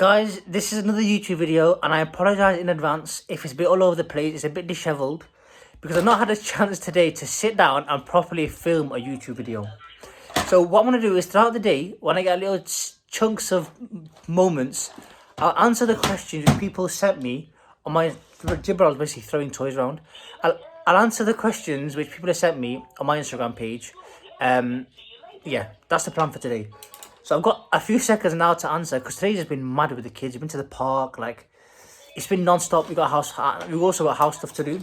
Guys, this is another YouTube video and I apologise in advance if it's a bit all over the place, it's a bit dishevelled, because I've not had a chance today to sit down and properly film a YouTube video. So what I'm going to do is throughout the day, when I get little chunks of moments, I'll answer the questions that people sent me on my... Jibril was basically throwing toys around. I'll answer the questions which people have sent me on my Instagram page. Yeah, that's the plan for today. So I've got a few seconds now to answer, because today's just been mad with the kids. We've been to the park, like, it's been non-stop. We've also got house stuff to do.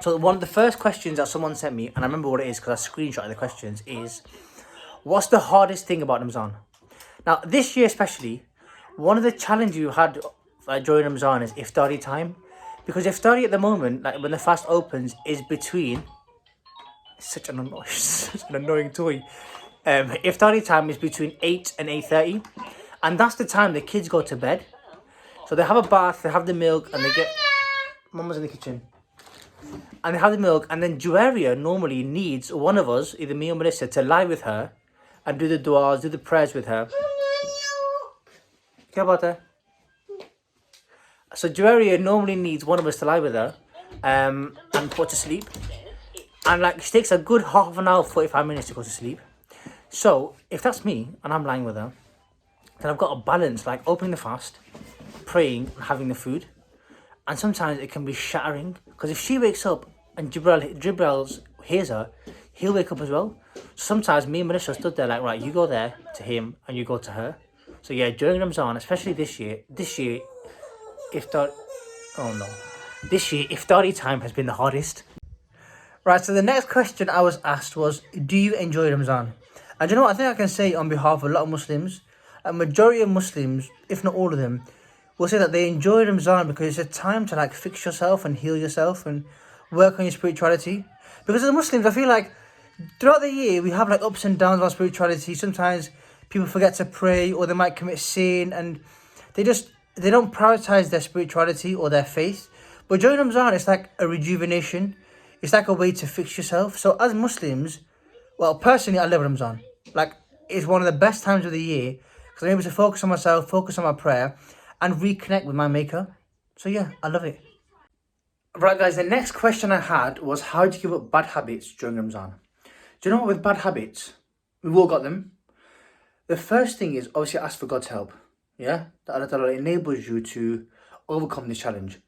So one of the first questions that someone sent me, and I remember what it is because I screenshotted the questions, is, what's the hardest thing about Ramadan? Now, this year especially, one of the challenges you had during Ramadan is iftari time. Because iftari at the moment, like when the fast opens, is between... Such an annoying toy. Iftari time is between 8 and 8:30, and that's the time the kids go to bed. So they have a bath, they have the milk, and they get... Mama's in the kitchen. And they have the milk, and then Juwaria normally needs one of us, either me or Melissa, to lie with her and do the du'as, do the prayers with her. क्या बात है? So Juwaria normally needs one of us to lie with her and put to sleep. And like, she takes a good half an hour, 45 minutes to go to sleep. So, if that's me, and I'm lying with her, then I've got a balance, like opening the fast, praying, and having the food. And sometimes it can be shattering, because if she wakes up and Jibril hears her, he'll wake up as well. Sometimes me and Melissa stood there like, right, you go there to him, and you go to her. So yeah, during Ramadan, especially this year, iftari time has been the hardest. Right, so the next question I was asked was, do you enjoy Ramadan? And you know what, I think I can say on behalf of a lot of Muslims, a majority of Muslims, if not all of them, will say that they enjoy Ramadan because it's a time to like fix yourself and heal yourself and work on your spirituality. Because as Muslims, I feel like throughout the year we have like ups and downs of our spirituality. Sometimes people forget to pray, or they might commit sin, and they don't prioritize their spirituality or their faith. But during Ramadan, it's like a rejuvenation. It's like a way to fix yourself. So as Muslims, well, personally, I love Ramadan. Like, it's one of the best times of the year because I'm able to focus on myself, focus on my prayer, and reconnect with my maker. So yeah, I love it. Right, guys, the next question I had was, how do you give up bad habits during Ramadan? Do you know what, with bad habits, we've all got them. The first thing is, obviously, ask for God's help. Yeah? That Allah Ta'ala enables you to overcome this challenge.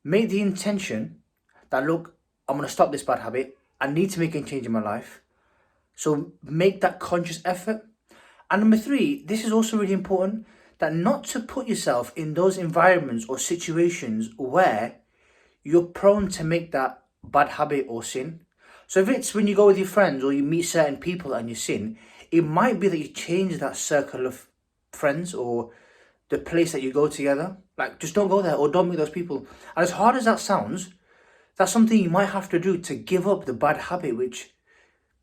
Make the intention that, look, I'm going to stop this bad habit. I need to make a change in my life. So make that conscious effort. And number 3, this is also really important, that not to put yourself in those environments or situations where you're prone to make that bad habit or sin. So if it's when you go with your friends or you meet certain people and you sin, it might be that you change that circle of friends or the place that you go together. Like, just don't go there or don't meet those people. And as hard as that sounds, that's something you might have to do to give up the bad habit which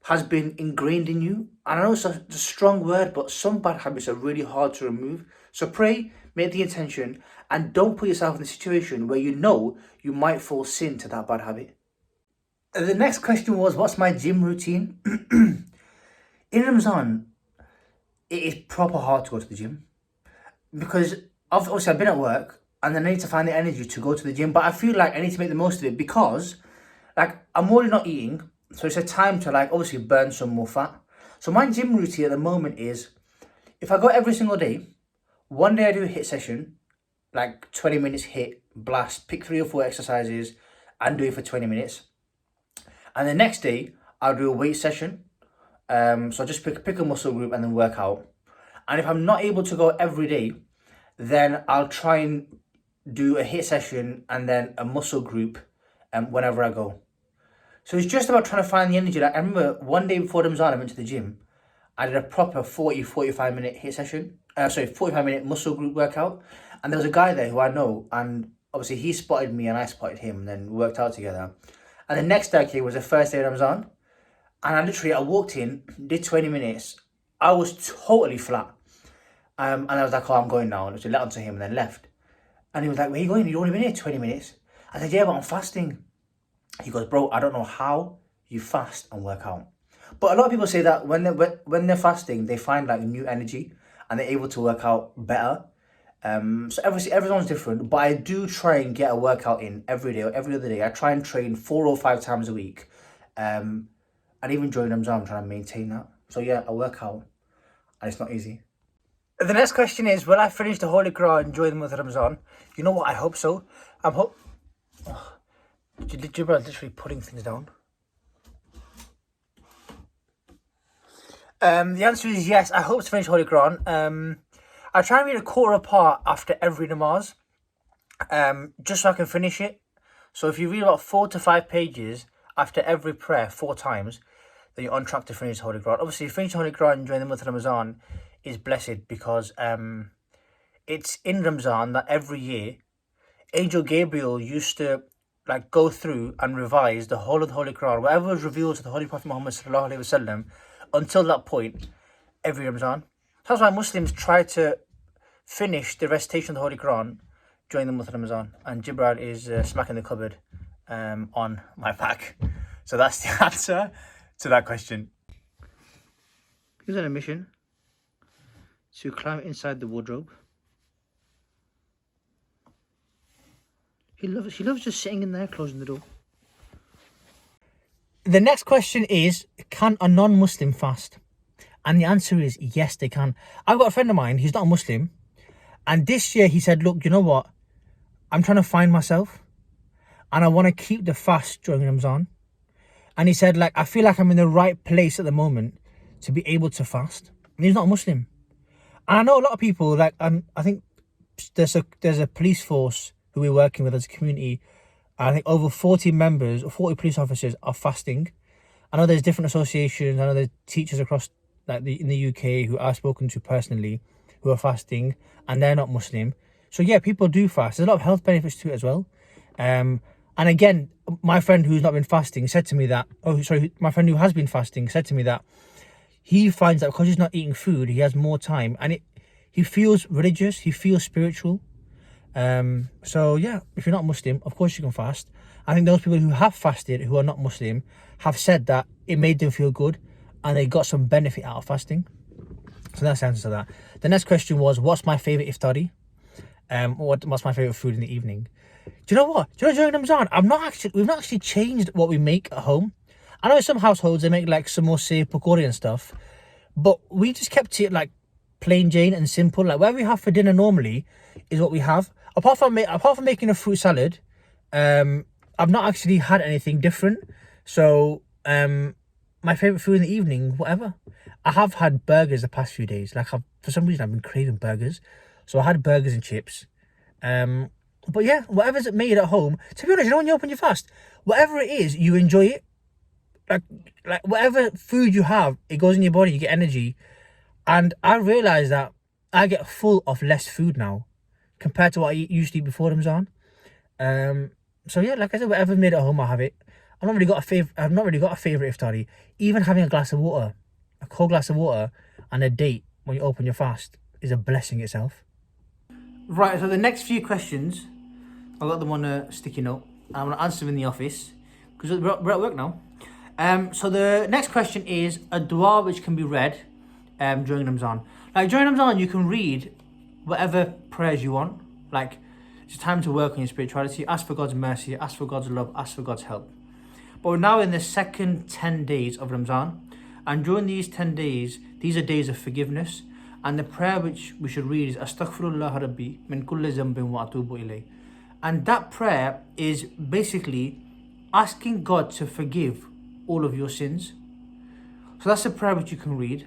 has been ingrained in you. And I know it's a strong word, but some bad habits are really hard to remove. So pray, make the intention, and don't put yourself in a situation where you know you might fall sin to that bad habit. The next question was, what's my gym routine? In Ramadan, it is proper hard to go to the gym. Because obviously I've been at work, and then I need to find the energy to go to the gym. But I feel like I need to make the most of it because, like, I'm already not eating. So it's a time to, like, obviously burn some more fat. So my gym routine at the moment is, if I go every single day, one day I do a HIIT session, like 20 minutes HIIT, blast, pick 3 or 4 exercises and do it for 20 minutes. And the next day, I'll do a weight session. So I just pick a muscle group and then work out. And if I'm not able to go every day, then I'll try and do a HIIT session and then a muscle group whenever I go. So it's just about trying to find the energy. Like, I remember one day before Ramadan, I went to the gym. I did a proper 45 minute HIIT session. 45 minute muscle group workout. And there was a guy there who I know. And obviously he spotted me and I spotted him, and then we worked out together. And the next day I came was the first day of Ramadan. And I walked in, did 20 minutes. I was totally flat. And I was like, oh, I'm going now. And I let on to him and then left. And he was like, where are you going? You've only been here 20 minutes. I said, yeah, but I'm fasting. He goes, bro, I don't know how you fast and work out. But a lot of people say that when they're fasting, they find like new energy and they're able to work out better. So obviously everyone's different, but I do try and get a workout in every day or every other day. I try and train 4 or 5 times a week. And even during Ramadan, I'm trying to maintain that. So yeah, I work out, and it's not easy. The next question is, will I finish the Holy Quran during the month of Ramadan? You know what, I hope so. Jibril literally putting things down. The answer is yes, I hope to finish Holy Quran. I try and read a quarter apart after every namaz, just so I can finish it. So if you read about 4 to 5 pages after every prayer 4 times, then you're on track to finish the Holy Quran. Obviously, finishing Holy Quran during the month of Ramadan is blessed because it's in Ramadan that every year Angel Gabriel used to go through and revise the whole of the Holy Quran, whatever was revealed to the Holy Prophet Muhammad sallallahu alaihi wasallam, until that point every Ramadan. That's why Muslims try to finish the recitation of the Holy Quran during the month of Ramadan. And Jibril is smacking the cupboard on my back. So that's the answer to that question. He's on a mission to climb inside the wardrobe. He loves just sitting in there, closing the door. The next question is, can a non-Muslim fast? And the answer is yes, they can. I've got a friend of mine, he's not a Muslim. And this year he said, look, you know what? I'm trying to find myself. And I want to keep the fast during Ramadan. And he said, I feel like I'm in the right place at the moment to be able to fast. And he's not a Muslim. And I know a lot of people, I think there's a police force who we're working with as a community. I think over 40 members or 40 police officers are fasting. I know there's different associations. I know there's teachers across in the UK who I've spoken to personally who are fasting, and they're not Muslim. So yeah, people do fast. There's a lot of health benefits to it as well. And again, my friend who's not been fasting said to me that, my friend who has been fasting said to me that he finds that because he's not eating food, he has more time, and he feels religious, he feels spiritual. So yeah, if you're not Muslim, of course you can fast. I think those people who have fasted, who are not Muslim, have said that it made them feel good and they got some benefit out of fasting. So that's the answer to that. The next question was, what's my favourite iftari? What's my favourite food in the evening? Do you know what? During Ramadan, we've not actually changed what we make at home. I know in some households they make samosa, pakori and stuff, but we just kept it plain Jane and simple. Whatever we have for dinner normally is what we have. Apart from making a fruit salad, I've not actually had anything different. So my favourite food in the evening, whatever. I have had burgers the past few days. For some reason I've been craving burgers. So I had burgers and chips. But yeah, whatever's made at home. To be honest, when you open your fast, whatever it is, you enjoy it. Whatever food you have, it goes in your body, you get energy. And I realise that I get full of less food now compared to what I used to eat before Ramadan. So yeah, like I said, whatever's made at home, I have it. I've not really got a favourite iftari. Even having a glass of water, a cold glass of water, and a date when you open your fast is a blessing itself. Right, so the next few questions, I got them on a sticky note. I'm going to answer them in the office because we're at work now. So the next question is a dua which can be read during Ramadan. During Ramadan, you can read whatever prayers you want. It's time to work on your spirituality. Ask for God's mercy, ask for God's love, ask for God's help. But we're now in the second 10 days of Ramadan. And during these 10 days, these are days of forgiveness. And the prayer which we should read is Astaghfirullah Rabbi min kulli zambin wa atubu ilayh. And that prayer is basically asking God to forgive all of your sins. So that's a prayer which you can read.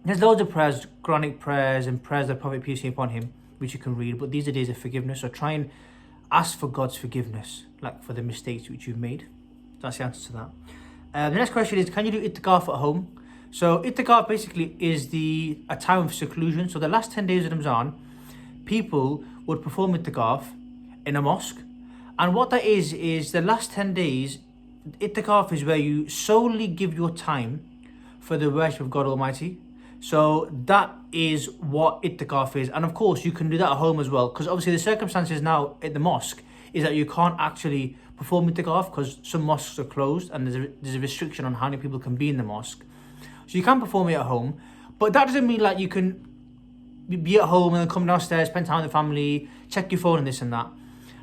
There's loads of prayers, Quranic prayers and prayers that Prophet peace be upon him, which you can read. But these are days of forgiveness. So try and ask for God's forgiveness, for the mistakes which you've made. That's the answer to that. The next question is, can you do itikaf at home? So itikaf basically is a time of seclusion. So the last 10 days of Ramadan, people would perform itikaf in a mosque. And what that is the last 10 days, itikaf is where you solely give your time for the worship of God Almighty. So that is what itikaf is. And of course, you can do that at home as well. Because obviously the circumstances now at the mosque is that you can't actually perform itikaf because some mosques are closed and there's a restriction on how many people can be in the mosque. So you can perform it at home, but that doesn't mean you can be at home and then come downstairs, spend time with the family, check your phone and this and that.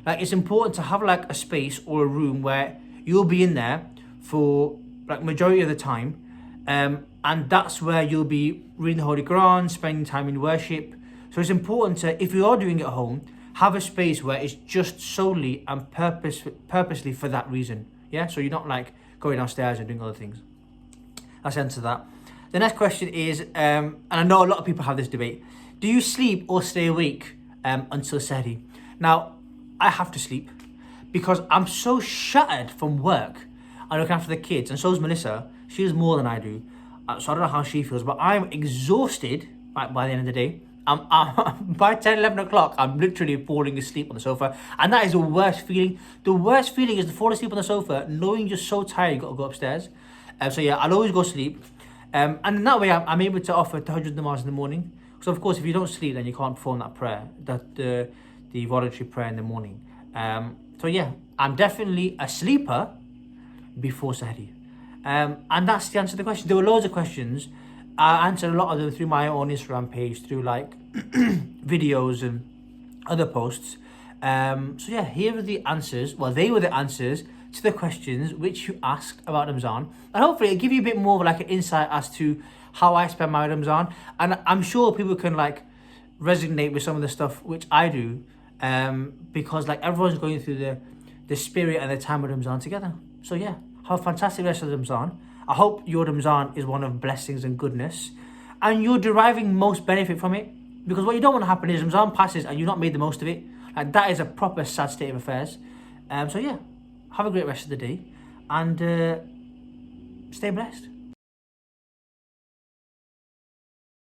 Like, it's important to have like a space or a room where you'll be in there for like majority of the time, and that's where you'll be reading the Holy Quran, spending time in worship. So it's important to, if you are doing it at home, have a space where it's just solely and purposely for that reason. Yeah, so you're not like going downstairs and doing other things. That's the answer to that. The next question is, and I know a lot of people have this debate: do you sleep or stay awake until Sahri? Now, I have to sleep because I'm so shattered from work. I look after the kids, and so is Melissa. She does more than I do, so I don't know how she feels, but I'm exhausted by the end of the day. By 10, 11 o'clock, I'm literally falling asleep on the sofa, and that is the worst feeling. The worst feeling is to fall asleep on the sofa, knowing you're so tired, you've got to go upstairs. So yeah, I'll always go sleep, and in that way, I'm able to offer tahajjud namaz in the morning. So of course, if you don't sleep, then you can't perform that prayer, the voluntary prayer in the morning. So yeah, I'm definitely a sleeper before Sahri. And that's the answer to the question. There were loads of questions. I answered a lot of them through my own Instagram page, through like videos and other posts. So yeah, here are the answers. Well, they were the answers to the questions which you asked about Ramzan. And hopefully it'll give you a bit more of like an insight as to how I spend my Ramzan. And I'm sure people can like resonate with some of the stuff which I do, because like everyone's going through the spirit and the time of Ramzan together. So yeah, have a fantastic rest of Ramzan. I hope your Ramzan is one of blessings and goodness, and you're deriving most benefit from it, because what you don't want to happen is Ramzan passes and you've not made the most of it. Like, that is a proper sad state of affairs. So yeah, have a great rest of the day, and stay blessed.